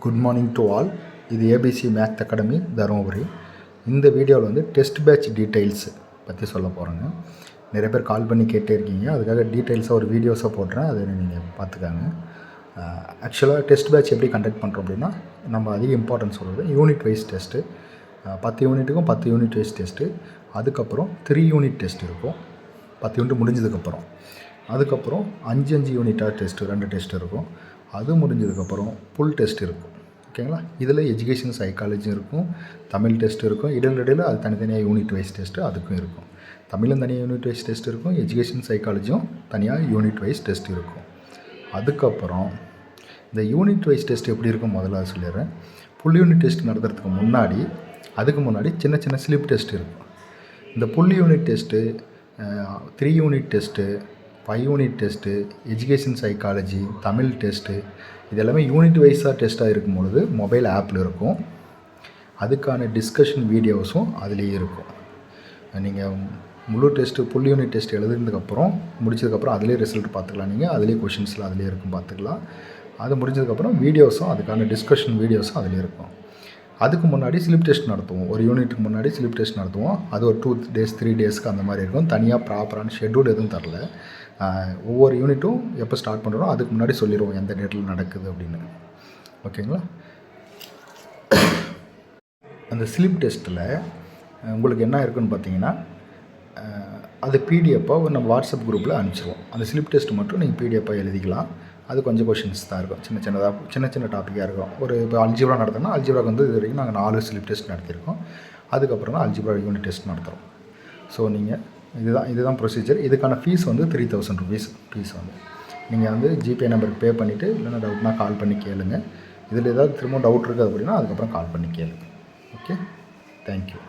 Good morning to all. இது ABC math academy Dharmapuri. இந்த வீடியோவில் வந்து டெஸ்ட் பேட்ச் டீட்டெயில்ஸ் பற்றி சொல்ல போகிறேங்க. நிறைய பேர் கால் பண்ணி கேட்டே இருக்கீங்க, அதுக்காக டீட்டெயில்ஸாக ஒரு வீடியோஸாக போடுறேன், அதை நீங்கள் பார்த்துக்காங்க. ஆக்சுவலாக டெஸ்ட் பேட்ச் எப்படி கண்டக்ட் பண்ணுறோம் அப்படின்னா, நம்ம அதிக இம்பார்ட்டன்ஸ் சொல்கிறது யூனிட் வைஸ் டெஸ்ட்டு. 10 யூனிட்டுக்கும் 10 யூனிட் வைஸ் டெஸ்ட்டு. அதுக்கப்புறம் 3 யூனிட் டெஸ்ட் இருக்கும் 10 யூனிட் முடிஞ்சதுக்கப்புறம். அதுக்கப்புறம் 5 யூனிட்டாக டெஸ்ட்டு 2 டெஸ்ட் இருக்கும். அது முடிஞ்சதுக்கப்புறம் ஃபுல் டெஸ்ட் இருக்கும். ஓகேங்களா? இதில் எஜுகேஷன் சைக்காலஜி இருக்கும், தமிழ் டெஸ்ட் இருக்கும், இடையில அது தனித்தனியாக யூனிட் வைஸ் டெஸ்ட்டு அதுக்கும் இருக்கும். தமிழும் தனியாக யூனிட் வைஸ் டெஸ்ட் இருக்கும், எஜுகேஷன் சைக்காலஜியும் தனியாக யூனிட் வைஸ் டெஸ்ட் இருக்கும். அதுக்கப்புறம் இந்த யூனிட் வைஸ் டெஸ்ட் எப்படி இருக்கும் முதல்ல சொல்லிடுறேன். ஃபுல் யூனிட் டெஸ்ட் நடத்துறதுக்கு முன்னாடி அதுக்கு முன்னாடி சின்ன சின்ன ஸ்லிப் டெஸ்ட் இருக்கும். இந்த full unit test, 3 unit test, 5 unit test, education psychology, Tamil test, இது எல்லாமே யூனிட் வைஸாக டெஸ்ட்டாக இருக்கும் பொழுது மொபைல் ஆப்பில் இருக்கும். அதுக்கான டிஸ்கஷன் வீடியோஸும் அதுலேயே இருக்கும். நீங்கள் முழு டெஸ்ட்டு ஃபுல் யூனிட் டெஸ்ட் எழுதுனதுக்கப்புறம் முடிச்சதுக்கப்புறம் அதிலே ரிசல்ட் பார்த்துக்கலாம். நீங்கள் அதிலே கொஷின்ஸ்லாம் அதிலே இருக்கும் பார்த்துக்கலாம். அது முடிஞ்சதுக்கப்புறம் வீடியோஸும் அதுக்கான டிஸ்கஷன் வீடியோஸும் அதிலே இருக்கும். அதுக்கு முன்னாடி ஸ்லிப் டெஸ்ட் நடத்துவோம். ஒரு யூனிட்டுக்கு முன்னாடி ஸ்லிப் டெஸ்ட் நடத்துவோம். அது ஒரு 2 டேஸ் 3 டேஸ்க்கு அந்த மாதிரி இருக்கும். தனியாக ப்ராப்பரான ஷெட்யூல் எதுவும் தரல. ஒவ்வொரு யூனிட்டும் எப்போ ஸ்டார்ட் பண்ணுறோம் அதுக்கு முன்னாடி சொல்லிடுவோம் எந்த டேட்டில் நடக்குது அப்படின்னு. ஓகேங்களா? அந்த ஸ்லிப் டெஸ்ட்டில் உங்களுக்கு என்ன இருக்குதுன்னு பார்த்தீங்கன்னா, அது பிடிஎஃப்பாக நம்ம வாட்ஸ்அப் குரூப்பில் அனுப்பிச்சிடுவோம். அந்த ஸ்லிப் டெஸ்ட் மட்டும் நீங்கள் பிடிஎஃப்பாக எழுதிக்கலாம். அது கொஞ்சம் கொஷின்ஸ் தான் இருக்கும், சின்ன டாப்பிக்காக இருக்கும். ஒரு இப்போ அல்ஜிப்ரா நடத்தினா அல்ஜிப்ராக்கு வந்து இது வரைக்கும் நாங்கள் 4 ஸ்லிப் டெஸ்ட் நடத்தியிருக்கோம். அதுக்கப்புறம் தான் அல்ஜிப்ரா யூனிட் டெஸ்ட் நடத்துகிறோம். ஸோ நீங்கள் இதுதான் ப்ரொசீஜர். இதுக்கான ஃபீஸ் வந்து 3000 rupees ஃபீஸ் வந்து. நீங்கள் வந்து ஜிபே நம்பருக்கு பே பண்ணிவிட்டு, இல்லைன்னா டவுட்னா கால் பண்ணி கேளுங்க. இதில் ஏதாவது திரும்ப டவுட் இருக்குது அப்படின்னா அதுக்கப்புறம் கால் பண்ணி கேளுங்க. Okay, thank you.